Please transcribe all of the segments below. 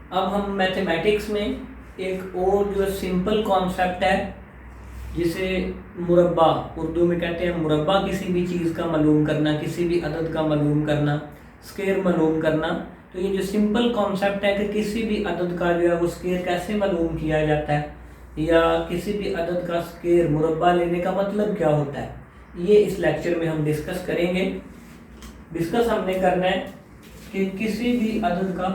अब हम मैथमेटिक्स में एक और जो सिंपल कॉन्सेप्ट है जिसे मुरब्बा, उर्दू में कहते हैं मुरब्बा, किसी भी चीज़ का मालूम करना, किसी भी अदद का मालूम करना, स्केयर मालूम करना। तो ये जो सिंपल कॉन्सेप्ट है कि किसी भी अदद का जो है वो स्केयर कैसे मालूम किया जाता है, या किसी भी अदद का स्केयर मुरब्बा लेने का मतलब क्या होता है, ये इस लेक्चर में हम डिस्कस करेंगे। डिस्कस हमने करना है कि किसी भी अदद का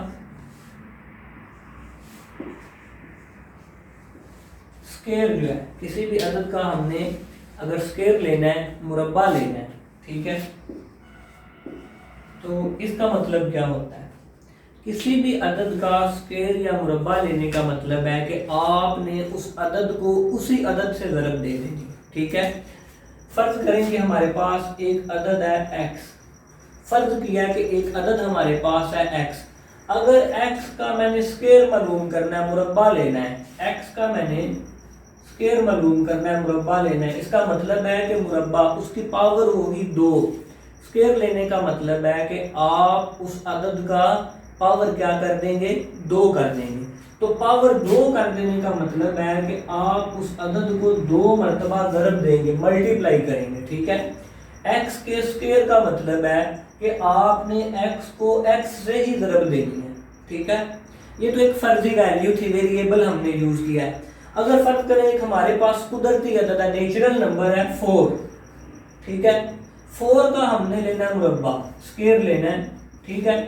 स्केयर जो है, किसी भी अदद का हमने अगर स्केयर लेना है, मुरब्बा लेना है, ठीक है, तो इसका मतलब क्या होता है। किसी भी अदद का स्केयर या मुरब्बा लेने का मतलब है कि आपने उस अदद को उसी अदद से ज़रब दे देनी, ठीक है। फर्ज करें कि हमारे पास एक अदद है x, फर्ज किया कि एक अदद हमारे पास है x। अगर x का मैंने स्केयर मालूम करना है, मुरब्बा लेना है, x का मैंने स्केयर मालूम करना है, मुरब्बा लेना है, इसका मतलब है कि मुरब्बा उसकी पावर होगी 2। स्केयर लेने का मतलब है कि आप उस अदद का पावर क्या कर देंगे, 2 कर देंगे। तो पावर 2 कर देने का मतलब है कि आप उस अदद को 2 मरतबा ज़रब देंगे, मल्टीप्लाई करेंगे, ठीक है। x के स्केयर का मतलब है कि आपने x को x से ही ज़रब देनी है, ठीक है। ये तो एक फर्जी वैल्यू थी, वेरिएबल हमने यूज किया है। अगर फर्ज करें एक हमारे पास कुदरती अदद है, नेचुरल नंबर है 4, ठीक है। 4 का हमने लेना है मुरब्बा, स्केयर लेना है, ठीक है।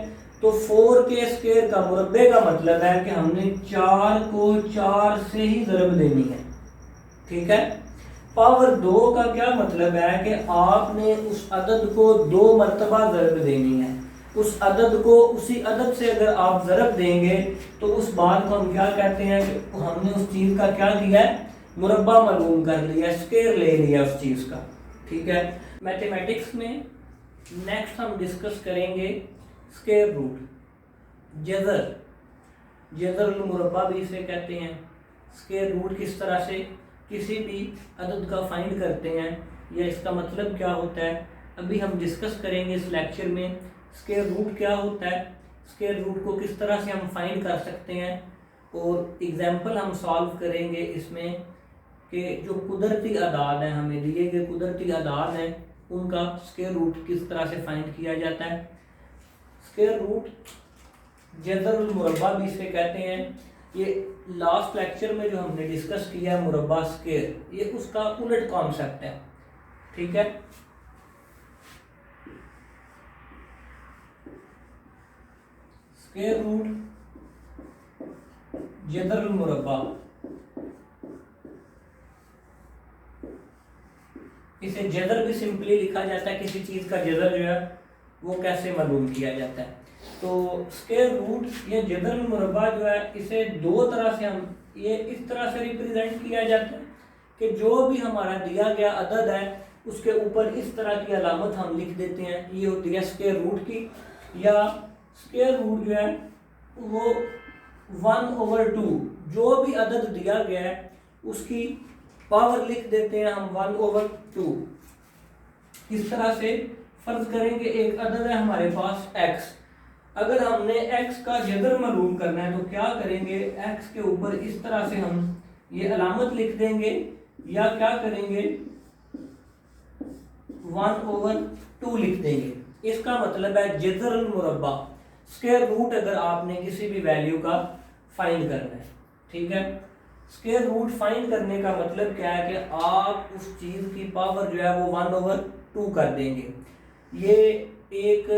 तो 4 के स्केयर का, मुरब्बे का मतलब है कि हमने 4 को 4 से ही ज़रब देनी है, ठीक है। पावर 2 का क्या मतलब है कि आपने उस अदद को 2 मरतबा ज़रब देनी है। उस अदद को उसी अदद से अगर आप ज़रब देंगे तो उस बात को हम क्या कहते हैं कि हमने उस चीज़ का क्या किया है, मुरब्बा मालूम कर लिया, स्केयर ले लिया उस चीज़ का, ठीक है। मैथमेटिक्स में नेक्स्ट हम डिस्कस करेंगे स्केयर रूट, जज़र, जज़र मुरब्बा भी इसे कहते हैं। स्केयर रूट किस तरह से किसी भी अदद का फाइंड करते हैं या इसका मतलब क्या होता है, अभी हम डिस्कस करेंगे इस लेक्चर में। स्केयर रूट क्या होता है, स्केयर रूट को किस तरह से हम फाइंड कर सकते हैं, और एग्जाम्पल हम सॉल्व करेंगे इसमें कि जो कुदरती अदाद हैं, हमें दिए गए कुदरती अदाद हैं, उनका स्केयर रूट किस तरह से फाइंड किया जाता है। स्केयर रूट, जज़रुल मुरब्बा भी इसे कहते हैं। ये लास्ट लेक्चर में जो हमने डिस्कस किया है मुरब्बा स्केयर, ये उसका उलट कॉन्सेप्ट है, ठीक है। स्केयर रूट, जज़रुल मुरब्बा, इसे जज़र भी सिंपली लिखा जाता है। किसी चीज का जज़र जो है वो कैसे मालूम किया जाता है, तो स्केयर रूट या जज़रुल मुरब्बा जो है, इसे दो तरह से हम ये इस तरह से रिप्रेजेंट किया जाता है कि जो भी हमारा दिया गया अदद है उसके ऊपर इस तरह की अलामत हम लिख देते हैं, ये होती है स्केयर रूट की। या स्केयर रूट जो है वो 1/2, जो भी अदद दिया गया है उसकी पावर लिख देते हैं हम 1/2। इस तरह से फर्ज करेंगे एक अदद है हमारे पास x, अगर हमने x का जज़र मालूम करना है तो क्या करेंगे, x के ऊपर इस तरह से हम ये अलामत लिख देंगे, या क्या करेंगे 1/2 लिख देंगे। इसका मतलब है जज़रुल मुरब्बा, स्केयर रूट अगर आपने किसी भी वैल्यू का फाइंड करना है, ठीक है। स्केयर रूट फाइंड करने का मतलब क्या है कि आप उस चीज की पावर जो है वो 1/2 कर देंगे। ये एक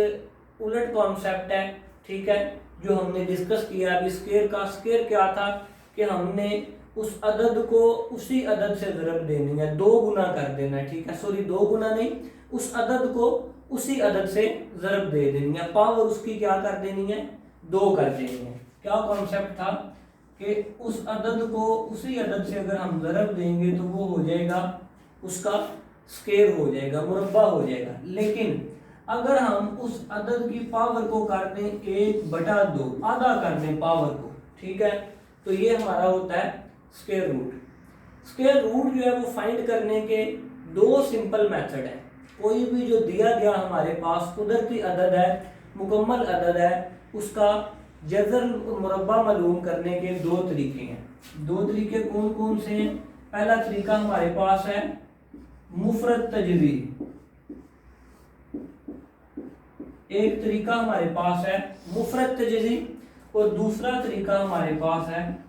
उलट कॉन्सेप्ट है, ठीक है, जो हमने डिस्कस किया अभी। स्केयर का स्केयर क्या था कि हमने उस अदद को उसी अदद से ज़रब देनी है, 2 गुना कर देना है, ठीक है। सॉरी 2 गुना नहीं, उस अदद को उसी अदद से ज़रब दे देनी है, पावर उसकी क्या कर देनी है, 2 कर देनी है। क्या कॉन्सेप्ट था कि उस अदद को उसी अदद से अगर हम ज़रब देंगे तो वो हो जाएगा, उसका स्केयर हो जाएगा, मुरब्बा हो जाएगा। लेकिन अगर हम उस अदद की पावर को कर दें 1/2, आधा कर दें पावर को, ठीक है, तो ये हमारा होता है स्केयर रूट। स्केयर रूट जो है वो फाइंड करने के 2 सिंपल मेथड है। कोई भी जो दिया गया हमारे पास कुदरती अदद है, मुकम्मल अदद है, उसका जज़र मुरब्बा मालूम करने के दो तरीके हैं। दो तरीके कौन कौन से हैं? पहला तरीका हमारे पास है मुफरद तजज़ी, एक तरीका हमारे पास है मुफरद तजज़ी और दूसरा तरीका हमारे पास है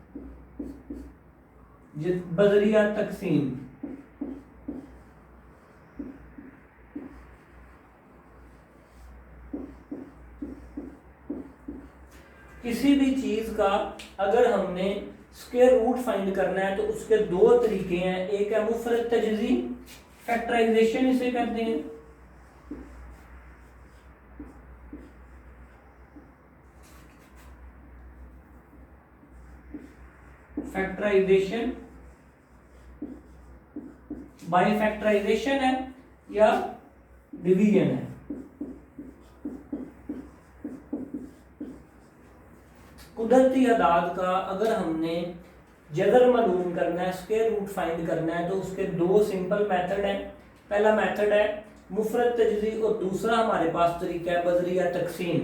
बजरिया तकसीम। किसी भी चीज का अगर हमने स्क्वायर रूट फाइंड करना है तो उसके दो तरीके हैं, एक है मुफरद तजज़ी, फैक्टराइजेशन इसे कहते हैं, फैक्टराइजेशन बाय फैक्टराइजेशन है या डिवीजन है। कुदरती अदाद का अगर हमने जज़र मालूम करना है, स्क्वायर रूट फाइंड करना है तो उसके दो सिंपल मेथड हैं। पहला मेथड है मुफरद तजज़ी और दूसरा हमारे पास तरीका है बजरिया तकसीम।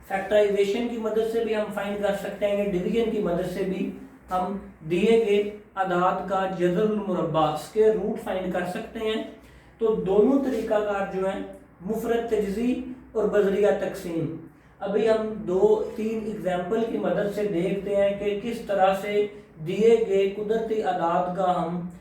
फैक्टराइजेशन की मदद से भी हम फाइंड कर सकते हैं, डिवीजन की मदद से भी हम दिए गए अदाद का जज़र मुरब्बा स्क्वायर रूट फाइंड कर सकते हैं। तो दोनों तरीकाकार जो है मुफरद तजज़ी और बजरिया तकसीम, अभी हम 2-3 एग्जाम्पल की मदद से देखते हैं कि किस तरह से दिए गए कुदरती अदाद का हम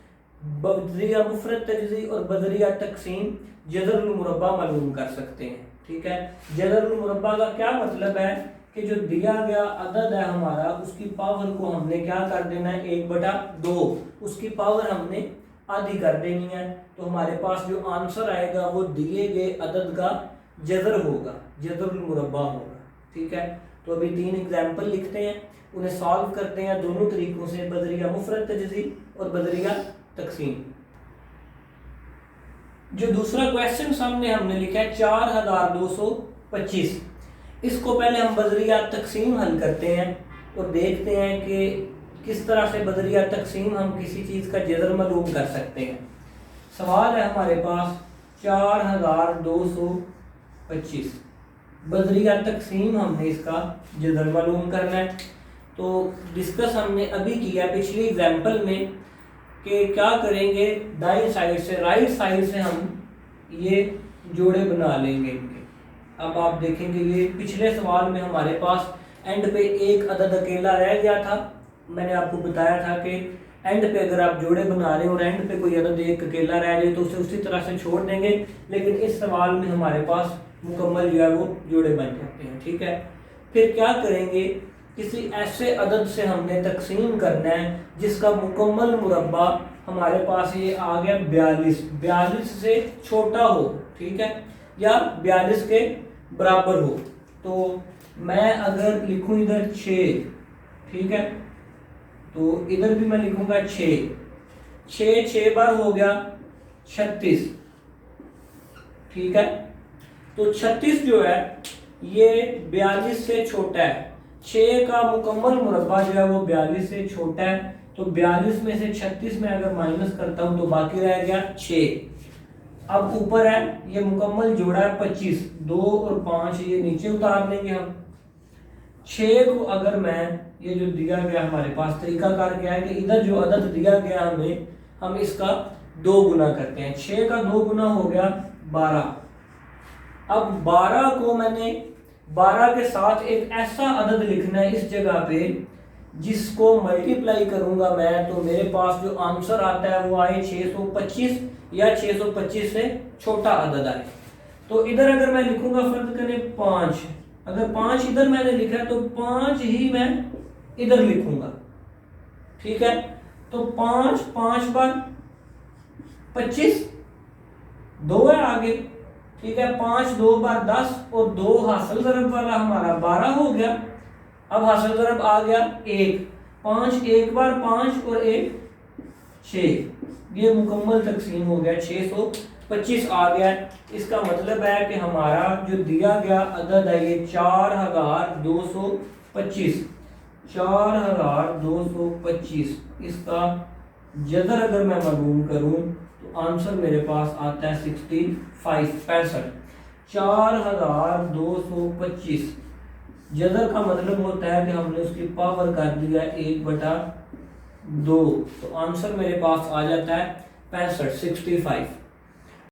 बजरिया मुफरद तजज़ी और बजरिया तकसीम जज़र मुरब्बा मालूम कर सकते हैं। ठीक है, जज़र मुरब्बा का क्या मतलब है कि जो दिया गया अदद है हमारा उसकी पावर को हमने क्या कर देना है 1/2, उसकी पावर हमने आधी कर देनी है। तो हमारे पास जो आंसर आएगा वो दिए गए अदद का जज़र होगा, जज़र मुरब्बा होगा। ठीक है, तो अभी 3 एग्जाम्पल लिखते हैं, उन्हें सॉल्व करते हैं दोनों तरीकों से, बजरिया मुफरद तजज़ी और बजरिया तकसीम। जो दूसरा क्वेश्चन सामने हमने लिखा है 4225, इसको पहले हम बजरिया तकसीम हल करते हैं और देखते हैं कि किस तरह से बजरिया तकसीम हम किसी चीज़ का जज़र मालूम कर सकते हैं। सवाल है हमारे पास 4225, बजरिया तकसीम हमने इसका जज़र मालूम करना है। तो डिस्कस हमने अभी किया पिछली एग्जाम्पल में कि क्या करेंगे, दाईं साइड से राइट साइड से हम ये जोड़े बना लेंगे। अब आप देखेंगे ये पिछले सवाल में हमारे पास एंड पे एक अदद अकेला रह गया था। मैंने आपको बताया था कि एंड पे अगर आप जोड़े बना रहे हो और एंड पे कोई अदद एक अकेला रह जाए तो उसे उसी तरह से छोड़ देंगे, लेकिन इस सवाल में हमारे पास मुकम्मल जो है वो जोड़े बन जाते हैं। ठीक है, फिर क्या करेंगे, किसी ऐसे अदद से हमने तकसीम करना है जिसका मुकम्मल मुरब्बा हमारे पास ये आ गया 42 से छोटा हो, ठीक है, या 42 के बराबर हो। तो मैं अगर लिखूं इधर 6, ठीक है, तो इधर भी मैं लिखूंगा 6 बार हो गया 36, ठीक है। तो 36 जो है ये 42 से छोटा है, 6 का मुकम्मल मुरब्बा जो है वो 42 से छोटा है। तो 42 में से 36 में अगर माइनस करता हूं तो बाकी रह गया 6। अब ऊपर है ये मुकम्मल जोड़ा है 25, 2 और 5 ये नीचे उतार लेंगे हम। 6 को अगर मैं ये जो दिया गया हमारे पास तरीकाकार क्या है कि इधर जो अदद दिया गया हमें, हम इसका 2 गुना करते हैं। 6 का 2 गुना हो गया 12। अब 12 को मैंने 12 के साथ एक ऐसा अदद लिखना है इस जगह पे जिसको मल्टीप्लाई करूंगा मैं, तो मेरे पास जो आंसर आता है वो आए 625 या 625 से छोटा अदद आए। तो इधर अगर मैं लिखूंगा फर्ज करें 5, अगर 5 इधर मैंने लिखा है तो 5 ही मैं इधर लिखूंगा, ठीक है। तो 5 बार 25, 2 है आगे, ठीक है। 5 2 बार 10 और 2 हासिल ज़रब वाला हमारा 12 हो गया। अब हासिल ज़रब आ गया 1, 5 एक बार 5 और 1 6, ये मुकम्मल तकसीम हो गया, 625 आ गया। इसका मतलब है कि हमारा जो दिया गया अदद है ये 4225, 4225 इसका जदर अगर मैं मालूम करूं तो आंसर मेरे पास आता है 65। 4225 जजर का मतलब होता है कि हमने उसकी पावर कर दिया 1/2, तो आंसर मेरे पास आ जाता है 65, 65।